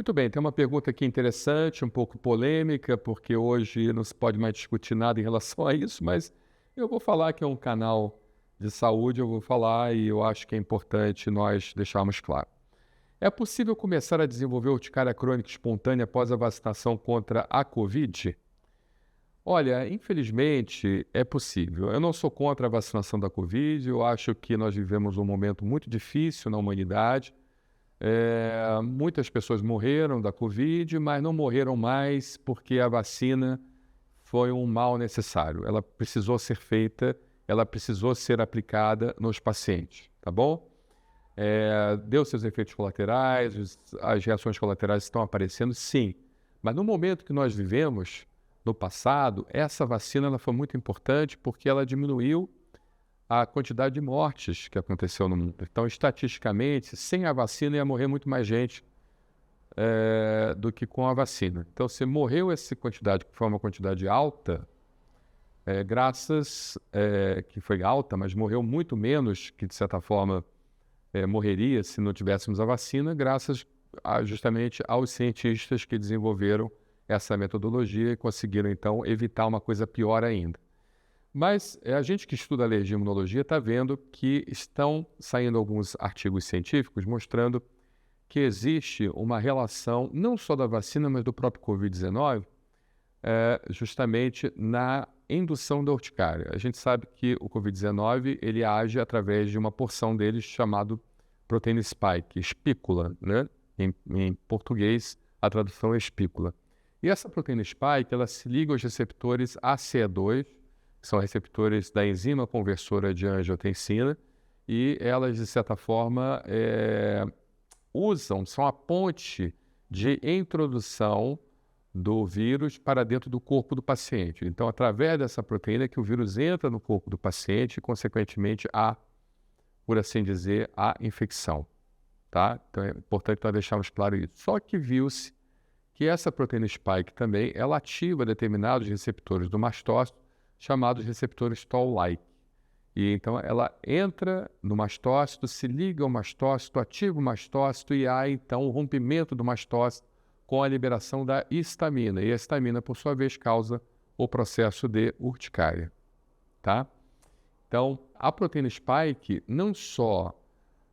Muito bem, tem uma pergunta aqui interessante, um pouco polêmica, porque hoje não se pode mais discutir nada em relação a isso, mas eu vou falar que é um canal de saúde, eu vou falar e eu acho que é importante nós deixarmos claro. É possível começar a desenvolver urticária crônica espontânea após a vacinação contra a Covid? Olha, infelizmente é possível. Eu não sou contra a vacinação da Covid, eu acho que nós vivemos um momento muito difícil na humanidade. Muitas pessoas morreram da Covid, mas não morreram mais porque a vacina foi um mal necessário. Ela precisou ser feita, ela precisou ser aplicada nos pacientes, tá bom? Deu seus efeitos colaterais, as reações colaterais estão aparecendo, sim. Mas no momento que nós vivemos, no passado, essa vacina ela foi muito importante porque ela diminuiu a quantidade de mortes que aconteceu no mundo. Então, estatisticamente, sem a vacina ia morrer muito mais gente do que com a vacina. Então, se morreu essa quantidade, que foi uma quantidade alta, que foi alta, mas morreu muito menos que, de certa forma, morreria se não tivéssemos a vacina, graças justamente aos cientistas que desenvolveram essa metodologia e conseguiram, então, evitar uma coisa pior ainda. Mas a gente que estuda alergia e imunologia está vendo que estão saindo alguns artigos científicos mostrando que existe uma relação, não só da vacina, mas do próprio Covid-19, justamente na indução da urticária. A gente sabe que o Covid-19 ele age através de uma porção dele chamado proteína spike, espícula, né? Em português, a tradução é espícula. E essa proteína spike, ela se liga aos receptores ACE2, que são receptores da enzima conversora de angiotensina, e elas, de certa forma, são a ponte de introdução do vírus para dentro do corpo do paciente. Então, através dessa proteína que o vírus entra no corpo do paciente e, consequentemente, por assim dizer, a infecção. Tá? Então, é importante nós deixarmos claro isso. Só que viu-se que essa proteína spike também, ela ativa determinados receptores do mastócito, chamados receptores Toll-like. E então ela entra no mastócito, se liga ao mastócito, ativa o mastócito e há então o rompimento do mastócito com a liberação da histamina. E a histamina, por sua vez, causa o processo de urticária. Tá? Então, a proteína spike, não só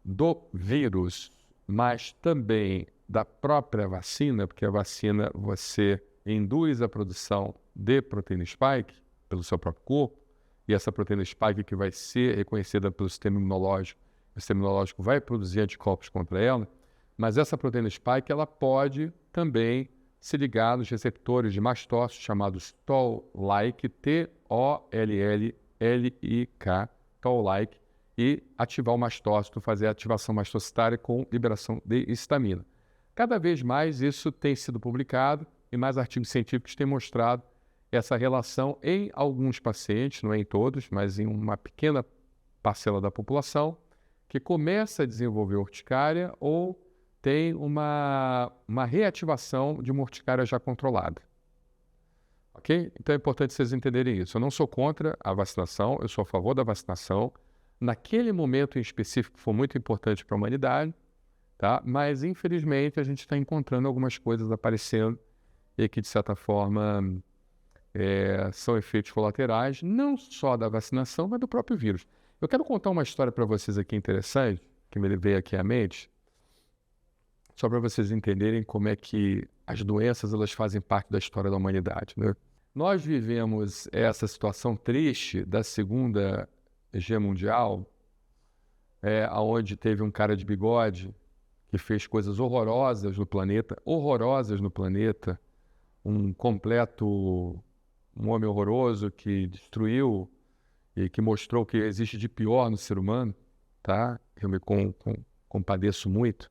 do vírus, mas também da própria vacina, porque a vacina você induz a produção de proteína spike pelo seu próprio corpo, e essa proteína spike que vai ser reconhecida pelo sistema imunológico, o sistema imunológico vai produzir anticorpos contra ela, mas essa proteína spike ela pode também se ligar nos receptores de mastócito chamados Toll-like, T-O-L-L-L-I-K, Toll-like, e ativar o mastócito, fazer a ativação mastocitária com liberação de histamina. Cada vez mais isso tem sido publicado e mais artigos científicos têm mostrado essa relação em alguns pacientes, não é em todos, mas em uma pequena parcela da população, que começa a desenvolver urticária ou tem uma reativação de uma urticária já controlada. Ok? Então é importante vocês entenderem isso. Eu não sou contra a vacinação, eu sou a favor da vacinação. Naquele momento em específico foi muito importante para a humanidade, tá? Mas infelizmente a gente está encontrando algumas coisas aparecendo e que de certa forma são efeitos colaterais, não só da vacinação, mas do próprio vírus. Eu quero contar uma história para vocês aqui interessante, que me veio aqui à mente, só para vocês entenderem como é que as doenças elas fazem parte da história da humanidade, né? Nós vivemos essa situação triste da Segunda Guerra Mundial, onde teve um cara de bigode que fez coisas horrorosas no planeta, um homem horroroso que destruiu e que mostrou o que existe de pior no ser humano, tá? Eu me compadeço muito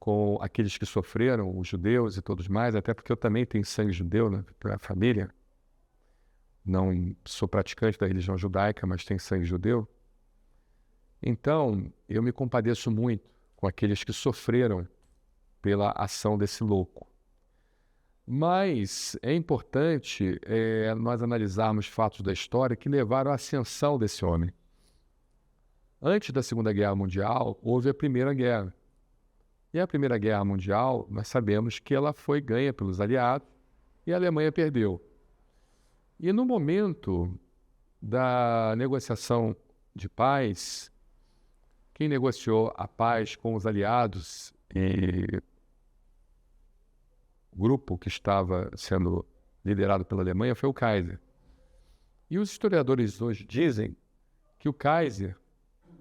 com aqueles que sofreram, os judeus e todos mais, até porque eu também tenho sangue judeu na família. Não sou praticante da religião judaica, mas tenho sangue judeu. Então, eu me compadeço muito com aqueles que sofreram pela ação desse louco. Mas é importante nós analisarmos fatos da história que levaram à ascensão desse homem. Antes da Segunda Guerra Mundial, houve a Primeira Guerra. E a Primeira Guerra Mundial, nós sabemos que ela foi ganha pelos aliados e a Alemanha perdeu. E no momento da negociação de paz, quem negociou a paz com os aliados e o grupo que estava sendo liderado pela Alemanha foi o Kaiser. E os historiadores hoje dizem que o Kaiser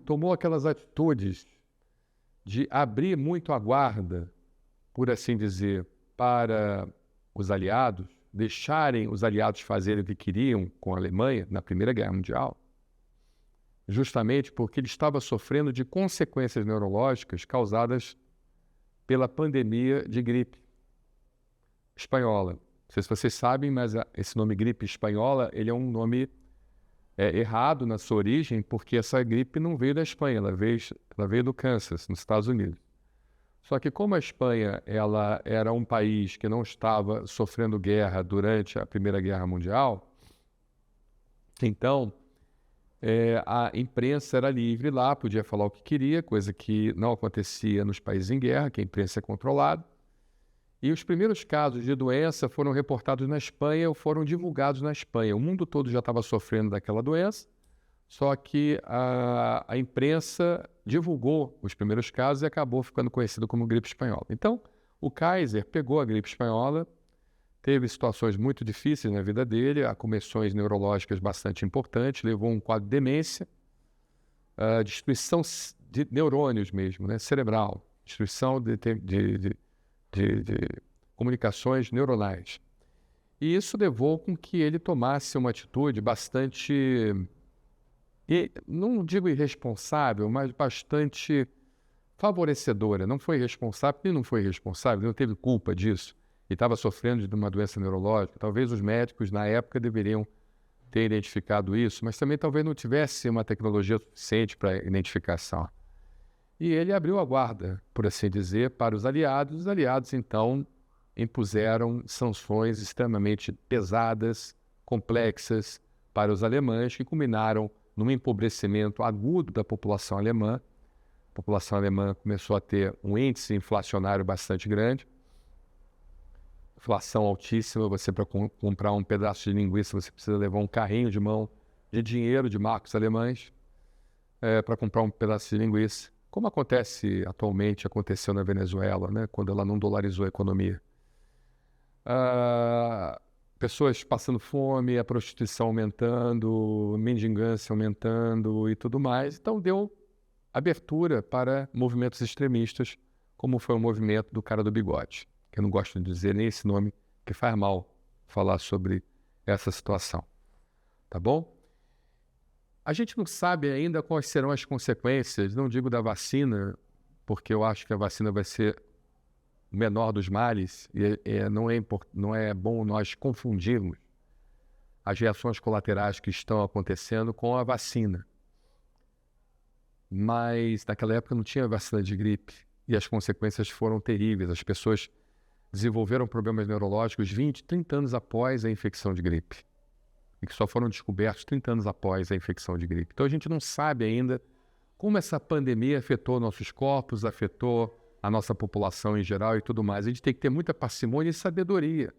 tomou aquelas atitudes de abrir muito a guarda, por assim dizer, para os aliados, deixarem os aliados fazerem o que queriam com a Alemanha na Primeira Guerra Mundial, justamente porque ele estava sofrendo de consequências neurológicas causadas pela pandemia de gripe espanhola. Não sei se vocês sabem, mas esse nome gripe espanhola, ele é um nome errado na sua origem, porque essa gripe não veio da Espanha, ela veio do Kansas, nos Estados Unidos. Só que como a Espanha ela era um país que não estava sofrendo guerra durante a Primeira Guerra Mundial, então a imprensa era livre lá, podia falar o que queria, coisa que não acontecia nos países em guerra, que a imprensa é controlada. E os primeiros casos de doença foram reportados na Espanha ou foram divulgados na Espanha. O mundo todo já estava sofrendo daquela doença, só que a imprensa divulgou os primeiros casos e acabou ficando conhecido como gripe espanhola. Então, o Kaiser pegou a gripe espanhola, teve situações muito difíceis na vida dele, acomeções neurológicas bastante importantes, levou um quadro de demência, destruição de neurônios mesmo, né, cerebral, destruição de comunicações neuronais. E isso levou com que ele tomasse uma atitude bastante, não digo irresponsável, mas bastante favorecedora. Não foi responsável, ele não foi responsável, ele não teve culpa disso. Ele estava sofrendo de uma doença neurológica. Talvez os médicos, na época, deveriam ter identificado isso, mas também talvez não tivesse uma tecnologia suficiente para identificação. E ele abriu a guarda, por assim dizer, para os aliados. Os aliados, então, impuseram sanções extremamente pesadas, complexas para os alemães, que culminaram num empobrecimento agudo da população alemã. A população alemã começou a ter um índice inflacionário bastante grande, inflação altíssima. Você, para comprar um pedaço de linguiça, você precisa levar um carrinho de mão de dinheiro de marcos alemães para comprar um pedaço de linguiça. Como aconteceu na Venezuela, né, quando ela não dolarizou a economia. Pessoas passando fome, a prostituição aumentando, a mendigância aumentando e tudo mais. Então deu abertura para movimentos extremistas, como foi o movimento do cara do bigode, que eu não gosto de dizer nem esse nome, que faz mal falar sobre essa situação. Tá bom? A gente não sabe ainda quais serão as consequências, não digo da vacina, porque eu acho que a vacina vai ser o menor dos males, e não é bom nós confundirmos as reações colaterais que estão acontecendo com a vacina. Mas naquela época não tinha vacina de gripe, e as consequências foram terríveis. As pessoas desenvolveram problemas neurológicos 20, 30 anos após a infecção de gripe, e que só foram descobertos 30 anos após a infecção de gripe. Então a gente não sabe ainda como essa pandemia afetou nossos corpos, afetou a nossa população em geral e tudo mais. A gente tem que ter muita parcimônia e sabedoria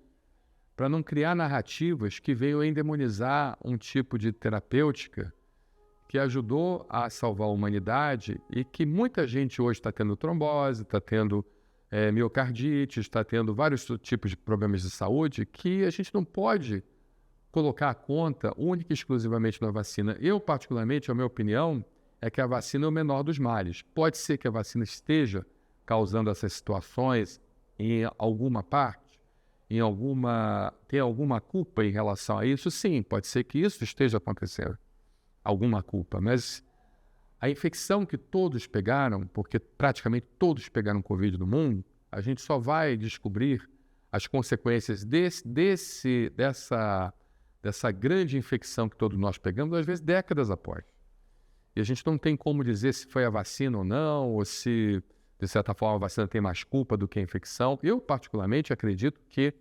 para não criar narrativas que venham endemonizar um tipo de terapêutica que ajudou a salvar a humanidade e que muita gente hoje está tendo trombose, está tendo miocardite, está tendo vários tipos de problemas de saúde que a gente não pode colocar a conta única e exclusivamente na vacina. Eu, particularmente, a minha opinião é que a vacina é o menor dos males. Pode ser que a vacina esteja causando essas situações em alguma parte, tem alguma culpa em relação a isso? Sim, pode ser que isso esteja acontecendo, alguma culpa, mas a infecção que todos pegaram, porque praticamente todos pegaram Covid no mundo, a gente só vai descobrir as consequências dessa grande infecção que todos nós pegamos, às vezes décadas após. E a gente não tem como dizer se foi a vacina ou não, ou se, de certa forma, a vacina tem mais culpa do que a infecção. Eu, particularmente, acredito que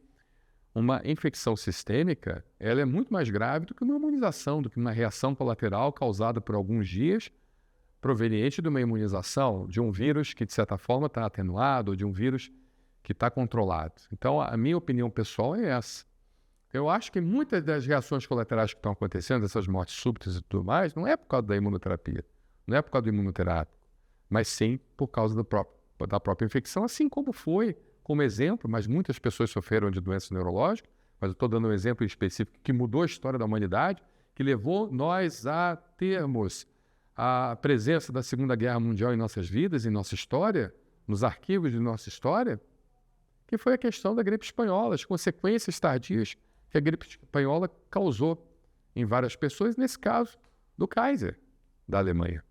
uma infecção sistêmica ela é muito mais grave do que uma imunização, do que uma reação colateral causada por alguns dias, proveniente de uma imunização, de um vírus que, de certa forma, está atenuado, ou de um vírus que está controlado. Então, a minha opinião pessoal é essa. Eu acho que muitas das reações colaterais que estão acontecendo, essas mortes súbitas e tudo mais, não é por causa da imunoterapia, não é por causa do imunoterápico, mas sim por causa da própria infecção, assim como foi, como exemplo, mas muitas pessoas sofreram de doenças neurológicas, mas eu estou dando um exemplo específico que mudou a história da humanidade, que levou nós a termos a presença da Segunda Guerra Mundial em nossas vidas, em nossa história, nos arquivos de nossa história, que foi a questão da gripe espanhola, as consequências tardias que a gripe espanhola causou em várias pessoas, nesse caso, do Kaiser, da Alemanha.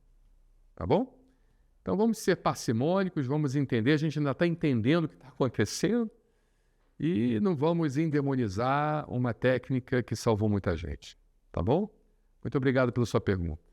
Tá bom? Então vamos ser parcimônicos, vamos entender, a gente ainda está entendendo o que está acontecendo e não vamos endemonizar uma técnica que salvou muita gente. Tá bom? Muito obrigado pela sua pergunta.